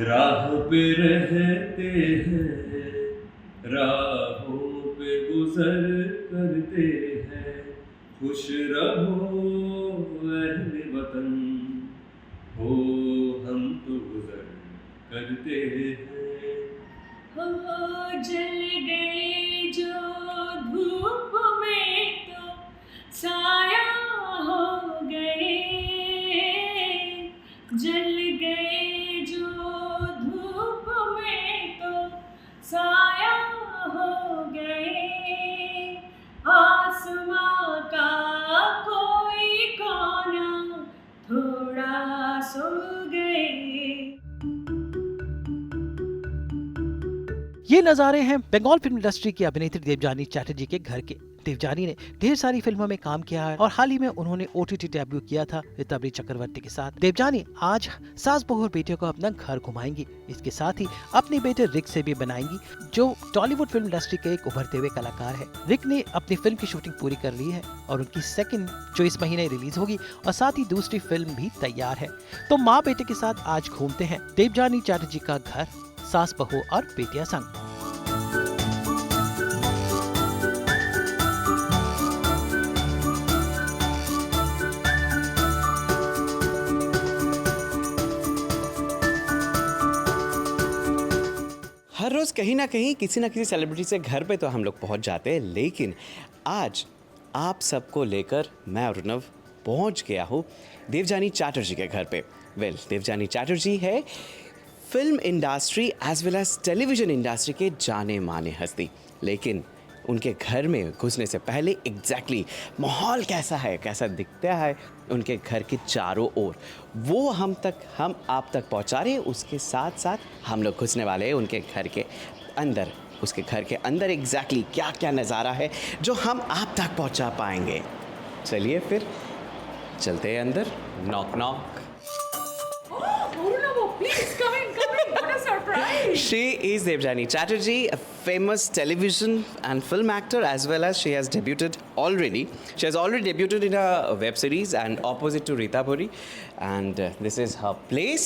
राह पे रहते हैं, राहों पे गुजर करते हैं, खुश रहो अहले वतन, हो हम तो गुजर करते हैं। हो जल गए जो धूप में तो साया हो गए, जल गए जो धूप में तो साया हो गए, आसमां का कोई कोना थोड़ा सो गए। ये नज़ारे हैं बंगाल फिल्म इंडस्ट्री की अभिनेत्री देवजानी चैटर्जी के घर के। देवजानी ने ढेर सारी फिल्मों में काम किया है और हाल ही में उन्होंने OTT डेब्यू किया था ऋतव्री चक्रवर्ती के साथ। देवजानी आज सास बहू और बेटे को अपना घर घुमाएंगी। इसके साथ ही अपने बेटे रिक से भी बनाएंगी, जो टॉलीवुड फिल्म इंडस्ट्री के एक उभरते हुए कलाकार है। रिक ने अपनी फिल्म की शूटिंग पूरी कर ली है और उनकी सेकंड जो इस महीने रिलीज होगी और साथ ही दूसरी फिल्म भी तैयार है। तो माँ बेटे के साथ आज घूमते हैं देवजानी चैटर्जी का घर, सास बहू और बेटियां संग। हर रोज़ कहीं ना कहीं किसी ना किसी सेलिब्रिटी से घर पे तो हम लोग पहुंच जाते हैं, लेकिन आज आप सबको लेकर मैं अर्नव पहुंच गया हूँ देवजानी चैटर्जी के घर पे। देवजानी चैटर्जी है film industry as well as television industry के जाने माने हस्ती, लेकिन उनके घर में घुसने से पहले एग्जैक्टली माहौल कैसा है, कैसा दिखता है उनके घर के चारों ओर, वो हम आप तक पहुंचा रहे हैं। उसके साथ साथ हम लोग घुसने वाले हैं उनके घर के अंदर। उसके घर के अंदर एग्जैक्टली क्या क्या नज़ारा है जो हम आप तक पहुंचा पाएंगे। चलिए फिर चलते हैं अंदर। Knock knock. Please come in, come in. What a surprise! She is Devjani Chatterjee, a famous television and film actor, as well as she has debuted already. She has already debuted in a web series and opposite to Rita Puri. And this is her place,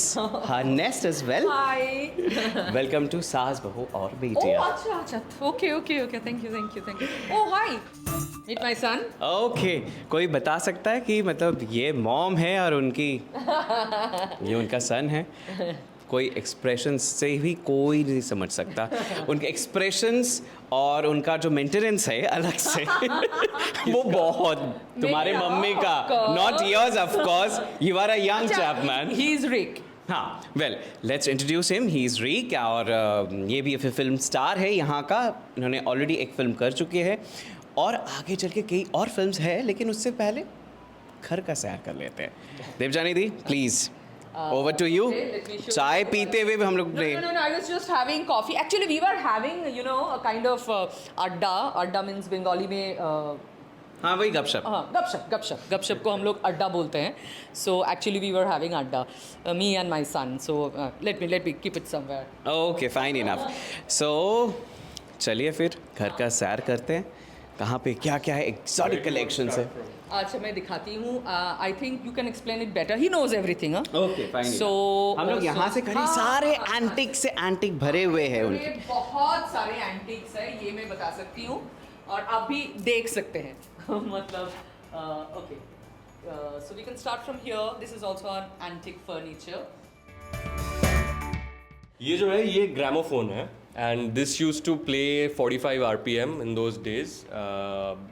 her nest as well. Hi. Welcome to Saas Bahu aur Oh, Betiya. acha, acha. Okay, okay, okay. Thank you, thank you, thank you. Oh, hi. Meet my son. Okay, कोई बता सकता है कि मतलब ये mom है और उनकी ये उनका सन है? कोई एक्सप्रेशंस से भी कोई नहीं समझ सकता उनके एक्सप्रेशंस और उनका जो मेंटेनेंस है अलग से वो बहुत तुम्हारे मम्मी का, not yours of course, you are a young chap man. He is Rick. हाँ, well let's introduce him. He is Rick और ये भी फिल्म स्टार है यहाँ का। इन्होंने ऑलरेडी एक फिल्म कर चुके हैं और आगे चल के कई और फिल्म्स है, लेकिन उससे पहले घर का सैर कर लेते हैं। Devjani di please over to you. okay, let me show चाय you. पीते हुए भी हम लोग No, I was just having coffee. Actually, we were having, a kind of adda. Adda means Bengali में हाँ वही गपशप। हाँ, गपशप को हम लोग अड्डा बोलते हैं. So actually we were having अड्डा, me and my son. So let me keep it somewhere. Okay fine enough. So चलिए फिर घर का सैर करते हैं। कहाँ पे क्या क्या है, एक्सोटिक कलेक्शंस है। अच्छा मैं दिखाती हूँ. I think you can explain it better. He knows everything, huh? Okay fine. So हम लोग यहाँ से खरीद सारे एंटिक से एंटिक भरे हुए हैं उनके। ये बहुत सारे एंटिक्स है, ये मैं बता सकती हूँ और आप भी देख सकते हैं. मतलब okay, so we can start from here. This is also an antique furniture. ये जो है ये ग्रामोफोन है and this use to play 45 RPM in those days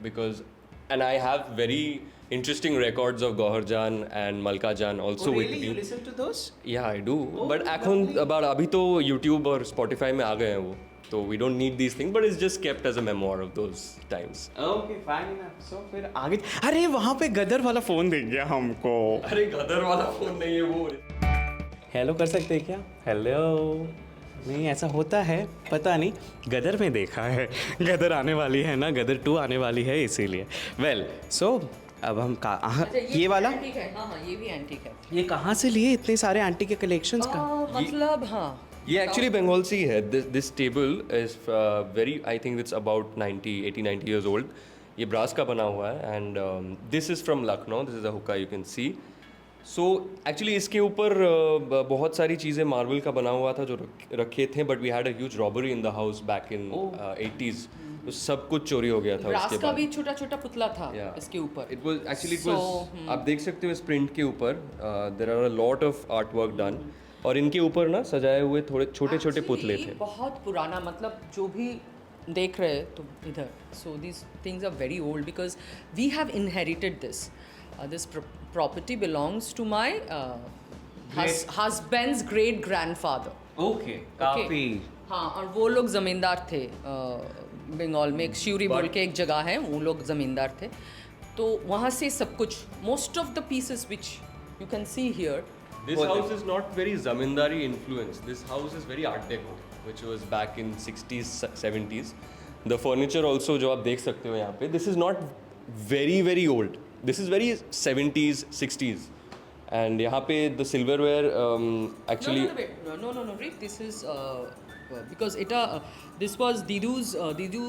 because and I have very interesting records of Gauhar Jan and Malka Jan also with me. You listen to those? Yeah, I do. But এখন about अभी तो YouTube और Spotify में आ गए हैं वो, तो we don't need these things, but it's just kept as a memoir of those times. Okay, fine enough. So फिर आगे, अरे वहाँ पे गदर वाला फोन दे गया हमको। अरे गदर वाला फोन नहीं है वो। हेलो कर सकते हैं क्या? हेलो। नहीं ऐसा होता है, पता नहीं, गदर में देखा है। गदर आने वाली है ना, गदर 2 आने वाली है इसीलिए। वेल सो अब हम कहाँ, ये वाला एंटीक है. हाँ ये भी एंटीक है. ये कहाँ से लिए इतने सारे एंटीक के कलेक्शंस का? मतलब हाँ ये एक्चुअली बंगाल से ही है. This table is very, I think it's about 80 years old. ये ब्रास का बना हुआ है and this is from Lucknow. This is a hookah, you can see. So actually इसके ऊपर बहुत सारी चीज़ें मार्वल का बना हुआ था जो रखे थे, but we had a huge robbery in the house back in 80s, तो सब कुछ चोरी हो गया था ब्रास उसके का बाद। भी छोटा छोटा पुतला था Yeah. इसके ऊपर। It was actually it So, was आप देख सकते हो इस प्रिंट के ऊपर there are a lot of artwork done, और इनके ऊपर ना सजाए हुए थोड़े छोटे छोटे पुतले Actually, थे। बहुत पुराना, मतलब जो भी देख रहे हैं तो इधर, so this things are very old because we have inherited this this property belongs to my husband's great grandfather. Okay, काफी हाँ, और वो लोग ज़मींदार थे बंगाल में, एक शिवरी बोल के एक जगह है, वो लोग ज़मींदार थे, तो वहाँ से सब कुछ, most of the pieces which you can see here. This house is not very zamindari influenced. This house is very art deco, which was back in 60s, 70s. The furniture also जो आप देख सकते हो यहाँ पे, this is not very old. This is very 70s, 60s. And यहाँ पे the silverware actually No, Rick, this is because this was Didu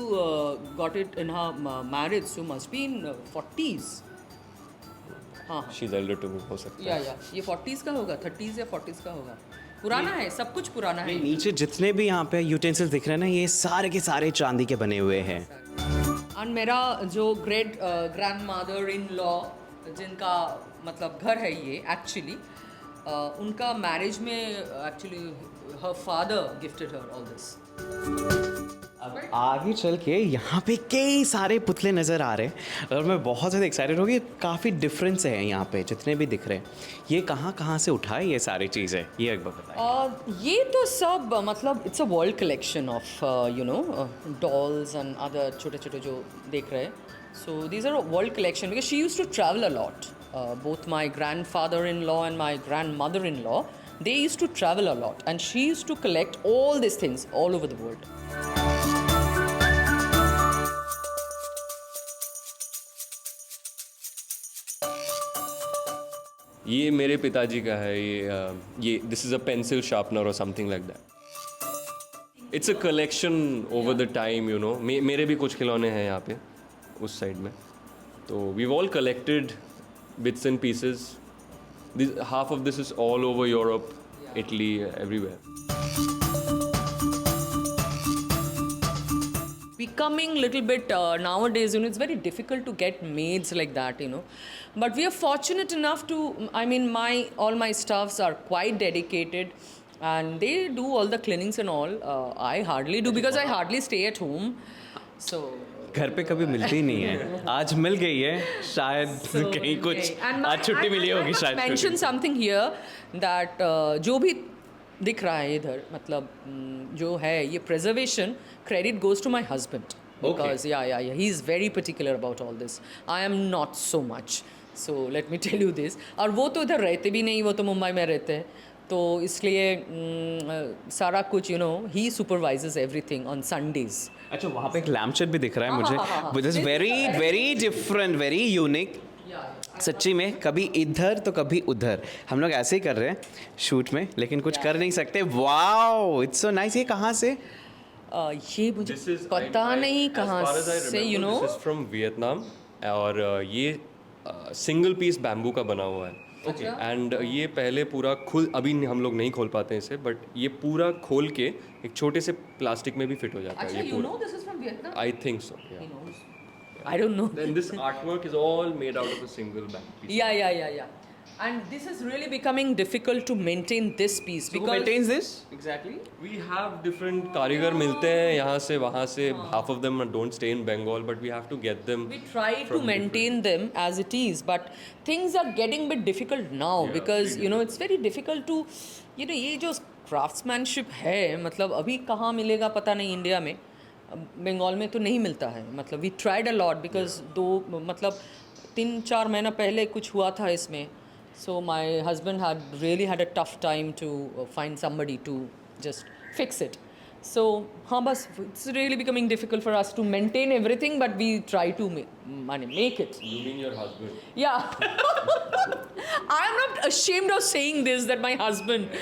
got it in her marriage, so must be in 40s. हाँ, she's elder to me हो सकता है। या ये 40s का होगा, 30s या 40s का होगा, पुराना है, सब कुछ पुराना है। नीचे जितने भी यहाँ पे यूटेंसिल्स दिख रहे हैं ना, ये सारे के सारे चांदी के बने हुए हैं। और मेरा जो great grand mother in law जिनका मतलब घर है ये एक्चुअली, उनका मैरिज में actually her father gifted her all this. अब आगे चल के यहाँ पे कई सारे पुतले नज़र आ रहे हैं और मैं बहुत ज़्यादा एक्साइटेड हो गई। काफ़ी डिफरेंस है यहाँ पे जितने भी दिख रहे हैं। ये कहाँ से उठाए ये सारी चीज़ें, ये एक बार बताइए। ये तो सब मतलब it's a world collection of you know dolls and other छोटे छोटे जो देख रहे हैं। So these are world collection because she use to travel a lot, both my grandfather in law and my grandmother in law, they used to travel a lot and she used to collect all these things all over the world. ये मेरे पिताजी का है, ये this is a pencil sharpener और something like that. It's a collection over the time, you know. मेरे भी कुछ खिलौने हैं यहाँ पे उस साइड में, तो we all collected bits and pieces. Half of this is all over Europe, Italy, everywhere. Becoming little bit nowadays, you know, it's very difficult to get maids like that, you know. But we are fortunate enough to, I mean, all my staffs are quite dedicated and they do all the cleanings and all. I hardly do because I hardly stay at home. So घर पे कभी मिलती ही नहीं है, आज मिल गई है शायद कहीं कुछ आज छुट्टी मिली होगी शायद। मेंशन समथिंग हियर दैट जो भी दिख रहा है इधर, मतलब जो है ये preservation credit goes to my husband because या he is very particular about all this. I am not so much, so let me tell you this. और वो तो इधर रहते भी नहीं, वो तो मुंबई में रहते हैं, तो इसलिए सारा कुछ you know he supervises everything on Sundays. अच्छा, वहाँ पे एक लैम्पशेड भी दिख रहा है मुझे, which is very different, very unique. सच्ची में कभी इधर तो कभी उधर, हम लोग ऐसे ही कर रहे हैं शूट में, लेकिन कुछ कर नहीं सकते। Wow, it's so nice. ये कहाँ से? ये मुझे पता नहीं कहाँ से, you know. This is from Vietnam, और ये सिंगल पीस बैम्बू का बना हुआ है। ओके, एंड ये पहले पूरा अभी हम लोग नहीं खोल पाते हैं इसे, बट ये पूरा खोल के एक छोटे से प्लास्टिक में भी फिट हो जाता है। ये पूरा, this is from Vietnam? I think so. I don't know. Then this artwork is all made out of a single bamboo piece. Yeah. And this is really becoming difficult to maintain this piece Who because maintains this exactly? We have different कारीगर मिलते हैं यहाँ से वहाँ से. Half of them don't stay in Bengal, but we have to get them. we try to maintain them as it is, but things are getting a bit difficult now because you know it's very difficult to, you know, ये जो craftsmanship है, मतलब अभी कहाँ मिलेगा पता नहीं India में. बंगाल में तो नहीं मिलता है. मतलब we tried a lot because मतलब 3-4 महीना पहले कुछ हुआ था इसमें. So my husband had really had a tough time to find somebody to just fix it. So, हाँ बस it's really becoming difficult for us to maintain everything, but we try to make it. You mean your husband? Yeah. I am not ashamed of saying this that my husband,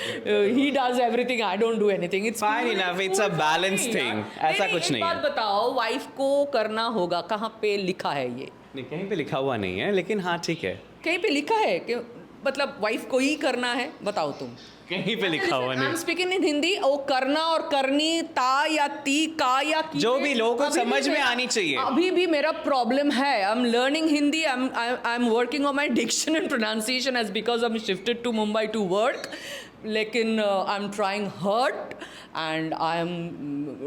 he does everything, I don't do anything. It's Fine enough, it's a balanced thing. ऐसा कुछ नहीं है. एक बात बताओ, wife को करना होगा, कहाँ पे लिखा है ये? नहीं, कहीं पे लिखा हुआ नहीं है, लेकिन हाँ ठीक है. कहीं पे लिखा है कि मतलब वाइफ को ही करना है, बताओ तुम। कहीं पे लिखा हुआ आई एम नहीं। Speaking in Hindi. वो करना और करनी, ता या ती, का या की, जो भी लोगों को अभी भी समझ में मेरा- आनी चाहिए। अभी भी मेरा प्रॉब्लम है। I am learning Hindi, I am working on my diction and pronunciation as because I am shifted to Mumbai to work, लेकिन I am trying hard and I am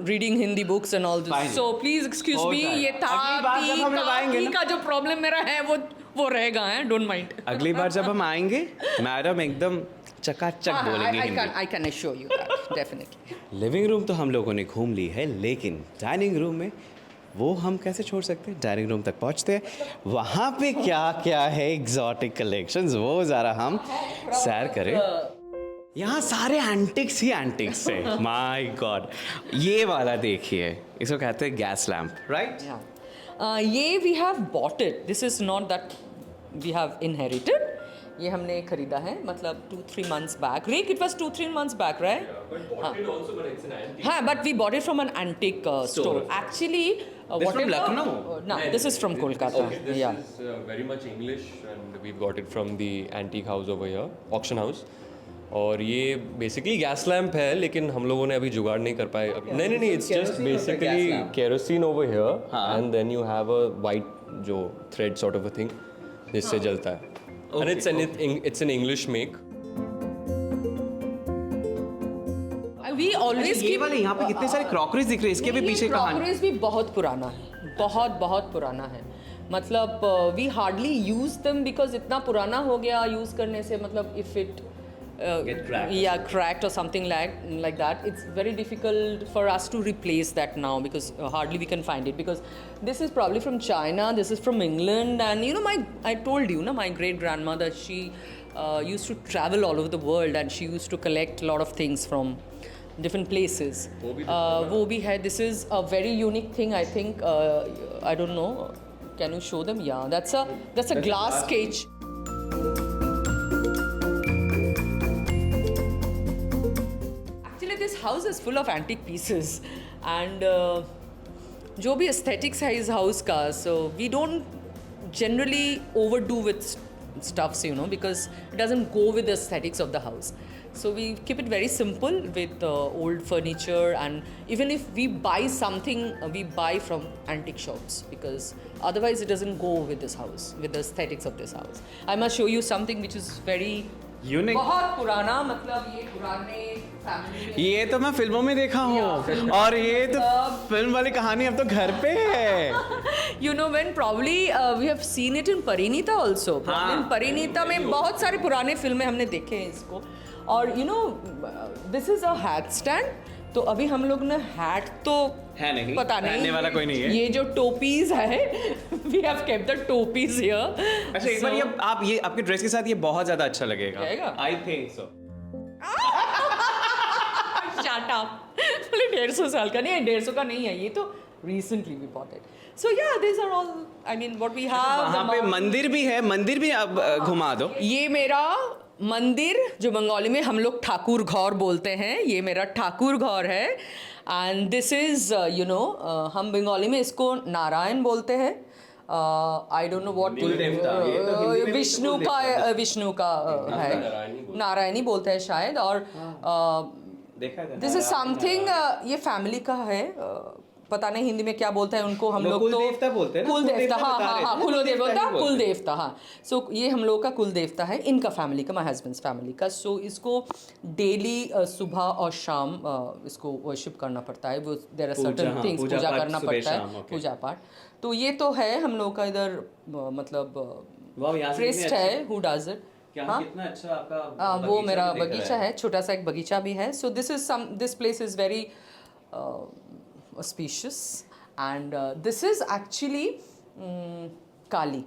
reading Hindi books and all this, Fine. So please excuse हो me. जाएगा। ये था अगली बार जब हम लोग आएंगे ना- का जो प्रॉब्लम मेरा है वो रहेगा, है, डोंट माइंड। अगली बार जब हम आएंगे मैडम एकदम चकाचक बोलेंगे Hindi. I can assure you that definitely. Living room तो हम लोगों ने घूम ली है, लेकिन डाइनिंग रूम में वो हम कैसे छोड़ सकते हैं। डाइनिंग रूम तक पहुंचते हैं, वहाँ पे क्या क्या है एग्जॉटिक कलेक्शंस, वो ज़रा हम सैर करें। यहाँ सारे एंटिक्स ही एंटिक्स है। माय गॉड, ये वाला देखिए, इसको कहते हैं गैस लैम्प, राइट? ये we have bought it, this is not that we have inherited. ये हमने खरीदा है, मतलब 2-3 months back. Rick, it was 2-3 months back, right? But bought it also, but it's an antique. हाँ, but we bought it from an antique store. Actually, This from Lucknow? No, this is from Kolkata. Okay, this Yeah. is very much English, and we've got it from the antique house over here, auction house. और ये basically gas lamp है, लेकिन हम लोगों ने अभी जुगाड़ नहीं कर पाए। नहीं नहीं नहीं, it's just basically kerosene over here and then you have a white जो thread sort of a thing जिससे जलता है, and it's an English make. We always ये keep वाले यहाँ पे कितने सारे क्रॉकरीज दिख रहे हैं, इसके भी पीछे कहानी। क्रॉकरीज भी बहुत पुराना है, बहुत पुराना है। मतलब we hardly use them because इतना पुराना हो गया यूज करने से, मतलब if it Get cracked. yeah, cracked or something like that, it's very difficult for us to replace that now because hardly we can find it, because this is probably from China, this is from England, and you know, I told you, my great grandmother, she used to travel all over the world and she used to collect a lot of things from different places. वो भी है, this is a very unique thing, I think. I don't know, can you show them? Yeah, that's a glass cage. This house is full of antique pieces, and जो भी aesthetics है इस house का, so we don't generally overdo with stuffs, you know, because it doesn't go with the aesthetics of the house. So we keep it very simple with old furniture, and even if we buy something, we buy from antique shops, because otherwise it doesn't go with this house, with the aesthetics of this house. I must show you something which is very unique. बहुत पुराना, मतलब ये पुराने family. ये तो मैं फिल्मों में देखा हूँ, और ये तो फिल्म वाली कहानी अब तो घर पे है। You know, when probably we have seen it in Parinita also. हाँ, In Parinita में बहुत सारे पुराने फिल्में हमने देखे हैं इसको। और you know, this is a hat stand. तो अभी हम लोग ने हैट तो है नहीं, पता नहीं, पहनने वाला कोई नहीं है। ये जो टोपीज है, we have kept the टोपीज here. अच्छा, एक बार ये आपके ड्रेस के साथ ये बहुत ज्यादा अच्छा लगेगा। लगेगा? I think so. Shut up. बोले 150 साल का नहीं है, 150 का नहीं है, ये तो recently we bought it. So yeah, these are all, I mean, what we have. वहाँ पे मंदिर भी है, मंदिर भी आप घुमा दो। ये मेरा मंदिर, जो बंगाली में हम लोग ठाकुर घर बोलते हैं, ये मेरा ठाकुर घर है। And this is you know, हम बंगाली में इसको नारायण बोलते हैं। I don't know what, Vishnu का है, नारायणी बोलते हैं शायद। और दिस इज समथिंग, ये फैमिली का है, पता नहीं हिंदी में क्या बोलते हैं उनको, हम लोग तो कुलदेवता बोलते हैं ना, कुल देवता, कुलदेवता हाँ बता हाँ रहे हाँ, थे, कुल देवता, कुलदेवता ही बोलते कुल हैं। देवता, हाँ। सो ये हम लोग का कुल देवता है, इनका फैमिली का, माई हस्बैंड्स फैमिली का। सो इसको डेली सुबह और शाम इसको वर्शिप करना पड़ता है। वो देयर आर सर्टेन थिंग्स, पूजा करना पड़ता है, पूजा पाठ। तो ये तो है हम लोग का इधर, मतलब प्रीस्ट है हु डज इट। कितना अच्छा आपका वो मेरा बगीचा है, छोटा सा एक बगीचा भी है। So this place is very auspicious, and this is actually Kali,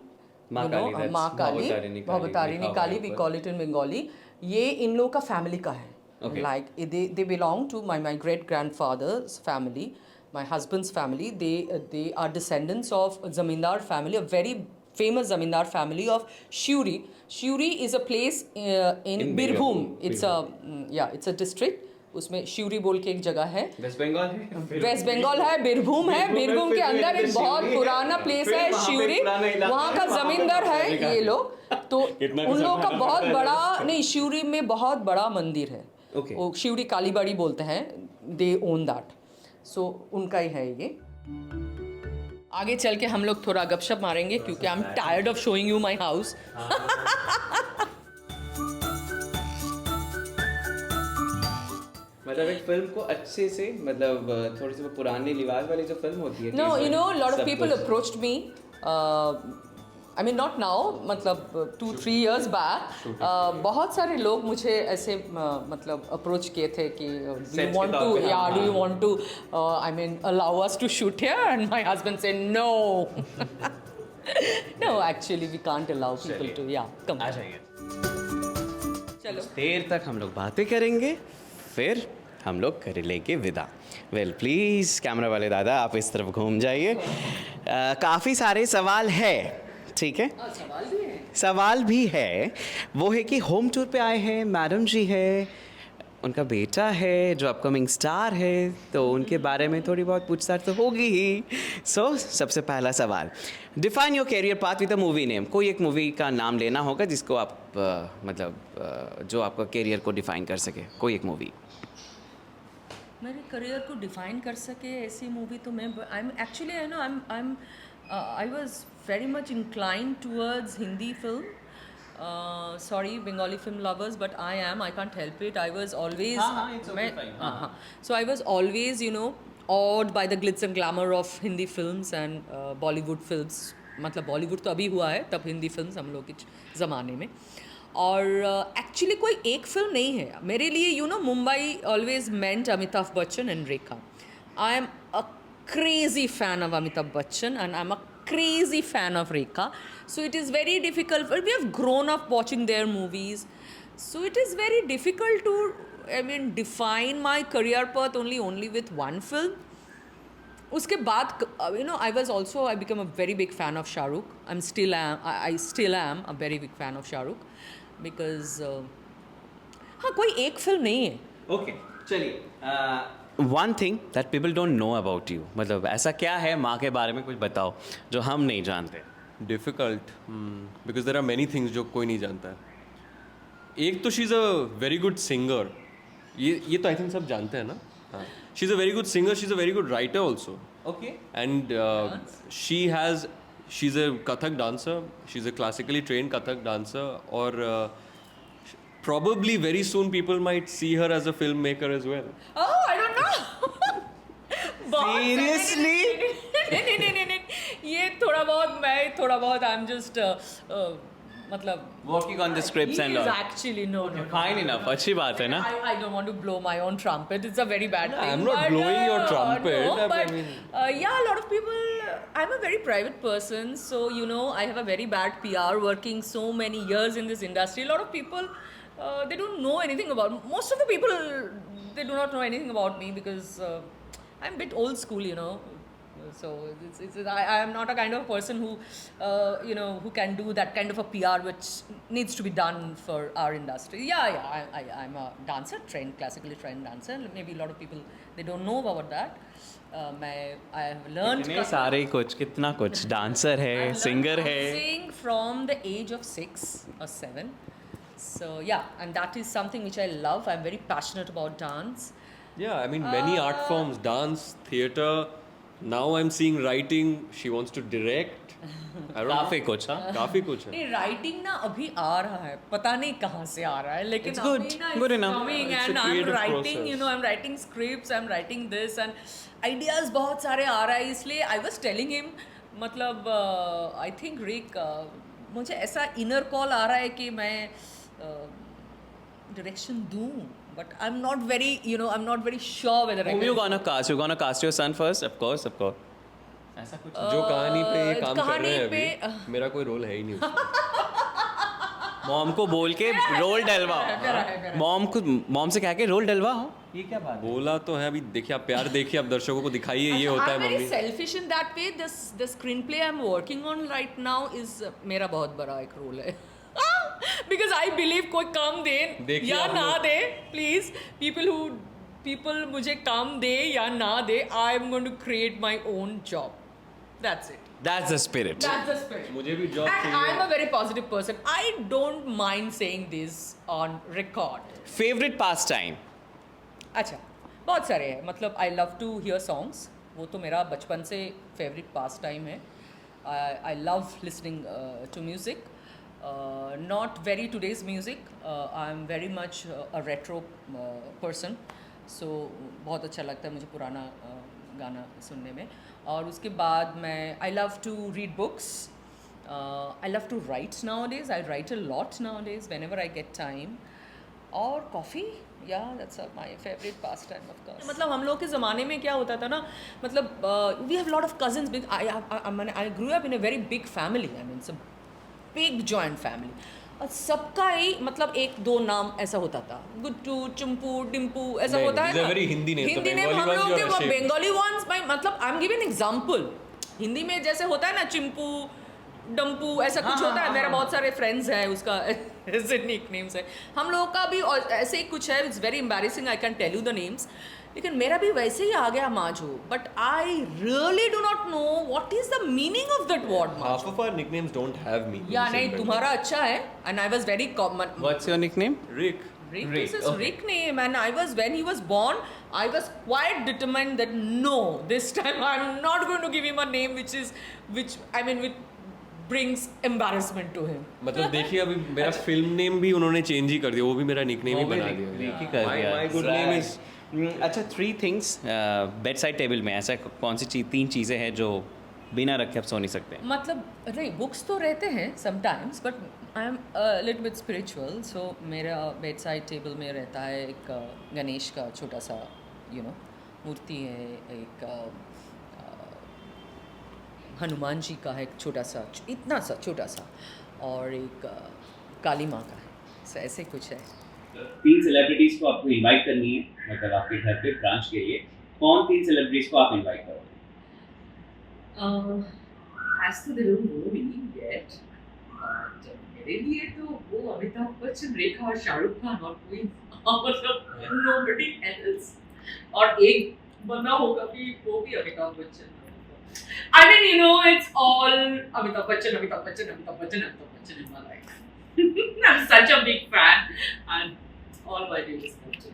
माँ you know, काली, that's माँ काली, भवतारिणी काली, भवतारिणी लिखा काली, हुआ we है call it in Bengali. ये इन लोग का फैमिली का है। Okay. Like they belong to my great grandfather's family, my husband's family. They are descendants of zamindar family, a very famous zamindar family of Shiuri. Shiuri is a place in Birbhum. It's a it's a district उसमें शिवरी बोल के एक जगह है, waste Bengal है, waste Bengal है, बीरभूम है, बीरभूम के अंदर एक बहुत पुराना प्लेस है शिवरी, वहाँ का जमींदार है ये लोग, तो उन लोगों का बहुत बड़ा, नहीं शिवरी में बहुत बड़ा मंदिर है, Okay. वो शिवरी कालीबाड़ी बोलते हैं, दे ओन दैट, सो उनका ही है ये। आगे चल के हम लोग थोड़ा गपशप मारेंगे क्योंकि I am tired of showing you my house. मतलब एक फिल्म को अच्छे से, मतलब थोड़ी सी वो पुराने लिबास वाली जो फिल्म होती है। No, you know, a lot of people approached me. I mean, not now, मतलब 2-3 years back. बहुत सारे लोग मुझे ऐसे मतलब अप्रोच किए थे कि do you want to, yeah, do you want to, I mean, allow us to shoot here? And my husband said no. No, actually, we can't allow people to. Yeah, come. आ जाइए। चलो। देर तक हम लोग बातें करेंगे, फिर हम लोग कर लेंगे विदा। वेल प्लीज़ कैमरा वाले दादा आप इस तरफ घूम जाइए। काफ़ी सारे सवाल है, ठीक है? सवाल भी है। सवाल भी है, वो है कि होम टूर पे आए हैं, मैडम जी है, उनका बेटा है जो अपकमिंग स्टार है, तो उनके बारे में थोड़ी बहुत पूछताछ तो होगी ही। सो सबसे पहला सवाल, define your career path with a movie name. कोई एक मूवी का नाम लेना होगा जिसको आप मतलब जो आपका कैरियर को डिफाइन कर सके, कोई एक मूवी। मेरे करियर को डिफाइन कर सके ऐसी मूवी तो मैं I am actually I know I was very much inclined towards Hindi film. Sorry Bengali film lovers, but I can't help it. I was always so I was always you know awed by the glitz and glamour of Hindi films and Bollywood films. मतलब बॉलीवुड तो अभी हुआ है, तब Hindi films हम लोग के ज़माने में। और एक्चुअली कोई एक फिल्म नहीं है मेरे लिए, you know, Mumbai always meant Amitabh Bachchan and Rekha. I am a crazy fan of Amitabh Bachchan and I am a crazy fan of Rekha, so it is very difficult, we have grown up watching their movies, so it is very difficult to I mean define my career path only with one film. उसके बाद you know I was also I become a very big fan of Shahrukh. I still am a very big fan of Shahrukh because हाँ कोई एक film नहीं है। Okay चलिए, one thing that people don't know about you, मतलब ऐसा क्या है माँ के बारे में कुछ बताओ जो हम नहीं जानते। Difficult because there are many things जो कोई नहीं जानता है। एक तो she is a very good singer, ये तो आई थिंक सब जानते हैं ना। हाँ, she is a very good singer, she is a very good writer also. Okay and she is a Kathak dancer, she is a classically trained Kathak dancer, और probably very soon people might see her as a filmmaker as well. Oh, I don't know. Seriously? नहीं, ये थोड़ा बहुत I'm just मतलब working on the scripts and all. Actually no. Fine enough, अच्छी बात है ना। I don't want to blow my own trumpet. It's a very bad thing. I'm not blowing your trumpet. No, I but mean, yeah, a lot of people. I'm a very private person, so you know I have a very bad PR. Working so many years in this industry, a lot of people they don't know anything about. Most of the people they do not know anything about me because I'm a bit old school, you know. So I am not a kind of person who, you know, who can do that kind of a PR which needs to be done for our industry. Yeah, I'm a dancer, classically trained dancer. Maybe a lot of people they don't know about that. I have learned. इतने सारे कुछ, कितना कुछ, dancer है, singer है. Dancing from the age of 6 or 7. So yeah, and that is something which I love. I'm very passionate about dance. yeah, I mean many art forms, dance, theatre. Now I'm seeing writing. She wants to direct. I don't काफी know. कुछ, हाँ. काफी कुछ है. नहीं, writing ना अभी आ रहा है, पता नहीं कहाँ से आ रहा है, लेकिन It's good, अभी ना good it's enough. coming It's a and I'm creative writing, process. you know, I'm writing scripts, I'm writing this and ideas बहुत सारे आ रहा है, इसलिए I was telling him, मतलब I think Rick, मुझे ऐसा inner call आ रहा है कि मैं direction दूँ, but I'm not very, you know, I'm not very sure whether I Whom can. you gonna cast? You gonna cast your son first? Of course. ऐसा कुछ. जो कहानी पे ये काम कर कहानी रहे हैं पे, अभी, मेरा कोई रोल है ही नहीं उसमें. मॉम को बोल के रोल डलवाओ. मॉम से कह के रोल डलवाओ. ये क्या बात है? बोला तो है, अभी देखिए आप प्यार देखिए, आप दर्शकों को दिखाइए, ये होता है I'm very mummy. selfish in that way. The screenplay I'm working on right now is मेरा बहुत बड़ा एक रोल है. Because I believe कोई काम दे देखिए या आप ना लोग- दे, please, people who people मुझे काम दे या ना दे, I am going to create my own job. That's it. That's the spirit. That's the spirit. मुझे भी job And चाहिए. I'm a very positive person. I don't mind saying this on record. Favorite pastime? अच्छा, बहुत सारे हैं. मतलब I love to hear songs. वो तो मेरा बचपन से favorite pastime है. I love listening to music. Not very today's music. I'm very much a retro person. So बहुत अच्छा लगता है मुझे पुराना गाना सुनने में. और उसके बाद मैं I love to read books. I love to write nowadays. I write a lot nowadays whenever I get time. और कॉफ़ी, या that's my favourite pass time of course. मतलब हम लोग के ज़माने में क्या होता था ना, मतलब we have lot of cousins. Big I grew up in a very big family. I mean it's a big joint family. और सबका ही मतलब एक दो नाम ऐसा होता था, गुट्टू, चुम्पू, डिम्पू, ऐसा नहीं, होता है these are ना. very Hindi names. Hindi The name हम Bengali ones लोग you are के ashamed. बंगाली वंस. मतलब I am giving example. Hindi में जैसे होता है ना चिम्पू, डम्पू, ऐसा कुछ होता है. मेरा बहुत सारे फ्रेंड्स हैं उसका ऐसे निक नेम्स है. हम लोगों का भी और ऐसे ही कुछ है. It's very embarrassing, I can tell you the names. लेकिन मेरा भी वैसे ही आ गया Maju. But I really do not know what is the meaning of that word Half Maju. of our nicknames don't have meanings. या in नहीं, Bengali. तुम्हारा अच्छा है. And I was very common. What's your nickname? Rick. Rick, Rick, this is okay. Rick name, and I was when he was born, I was quite determined that no, this time I'm not going to give him a name which brings embarrassment to him. मतलब देखिए अभी मेरा film name भी उन्होंने change ही कर दिया. वो भी मेरा निकनेम ही बना दिया. Rick ही कर दिया. My good name is. अच्छा, 3 things बेड साइड टेबल में ऐसा कौन सी 3 चीज़ें हैं जो बिना रखे आप सो नहीं सकते? मतलब नहीं, बुक्स तो रहते हैं sometimes, but I am little bit spiritual. So मेरा बेड साइड टेबल में रहता है एक गणेश का छोटा सा मूर्ति है. एक हनुमान जी का है एक छोटा सा, इतना सा छोटा सा. और एक काली माँ का है. So, ऐसे कुछ है. 3 सेलिब्रिटीज को आपको इनवाइट करनी है, मतलब आपके घर पे ब्रांच के लिए. कौन 3 सेलिब्रिटीज को आप इनवाइट करोगे? As to they don't know me yet, but मेरे लिए तो वो अमिताभ बच्चन, रेखा और शाहरुख खान और कोई मतलब nobody else. और एक बना होगा भी, वो भी Amitabh Bachchan. I mean, you know, it's all Amitabh Bachchan, Amitabh Bachchan, Amitabh Bachchan, Amitabh Bachchan in my life. I'm such a big fan, and all my days is Bachchan.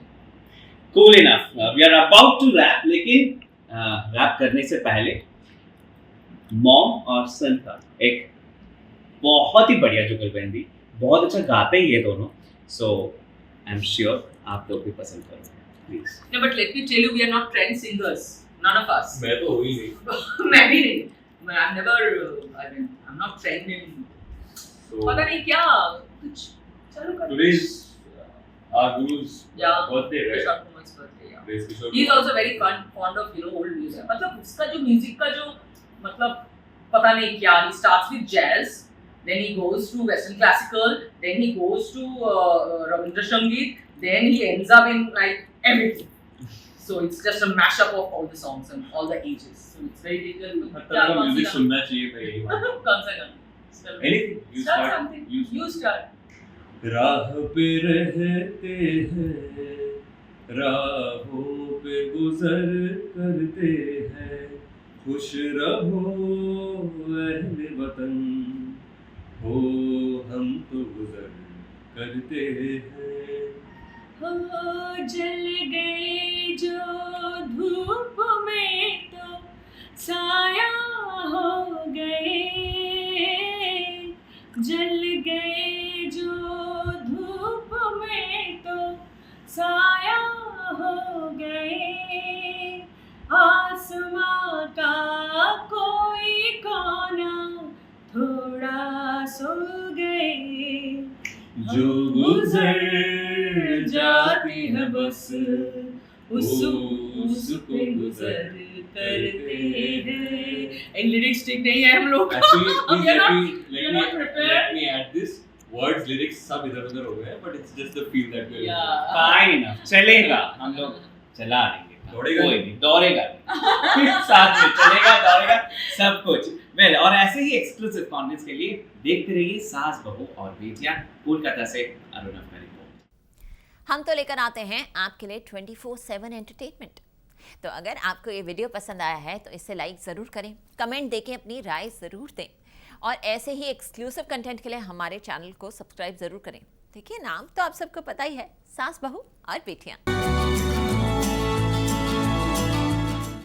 Cool enough. We are about to wrap, लेकिन rap करने से पहले mom और सन का एक बहुत ही बढ़िया जुगलबंदी. बहुत अच्छा गाते ही ये दोनों. So I'm sure आप लोग भी पसंद करोगे. Please. No, but let me tell you, we are not trend singers. None of us. मैं तो हो ही नहीं. मैं भी नहीं. I'm never. I mean, I'm not trending. So पता नहीं क्या कुछ चालू कर. today's our guru's Yeah. birthday, right? Kishore Kumar's birthday. Yeah. Today's Kishore He is Kumar. also very fond of old music. मतलब उसका जो म्यूजिक का जो मतलब पता नहीं क्या. He starts with jazz, then he goes to Western classical, then he goes to Rabindra Sangeet, then he ends up in like everything. So it's just a mashup of all the songs and all the ages. So it's very difficult. हर तरह का music सुनना चाहिए था यही बात. कौन सा गाना? Anything. You Start start. something. You You start. राह पे रहते हैं, राहों पे गुजर करते हैं, खुश रहो अहले वतन, हो हम तो गुजर करते हैं. हो जल गए जो धूप में तो साया हो गए. जल गए जो धूप में तो साया हो गए. आसमां का कोई कोना थोड़ा सो गए. जो गुजर जाती है बस उसको गुजर करते हैं. एक लिरिक्स ठीक नहीं है हम लोग. Actually, We are not- let we are not prepared. let me add this. Words, lyrics सब इधर उधर हो गए हैं, but it's just the feel that we're. Yeah. Fine enough. चलेगा. हम लोग चला लेंगे. दौड़ेगा कोई नहीं. नहीं, दौड़ेगा. साथ में चलेगा, दौड़ेगा, सब कुछ. वेल, और ऐसे ही एक्सक्लूसिव कंटेंट्स के लिए देखते रहिए सास बहू और बेटियां. कोलकाता से अरुणव का रिपोर्ट. हम तो लेकर आते हैं आपके लिए 24/7 एंटरटेनमेंट। तो अगर आपको ये वीडियो पसंद आया है तो इसे लाइक ज़रूर करें, कमेंट देके अपनी राय ज़रूर दें और ऐसे ही एक्सक्लूसिव कंटेंट के लिए हमारे चैनल को सब्सक्राइब ज़रूर करें। देखिए, नाम तो आप सबको पता ही है, सास बहू और बेटियाँ।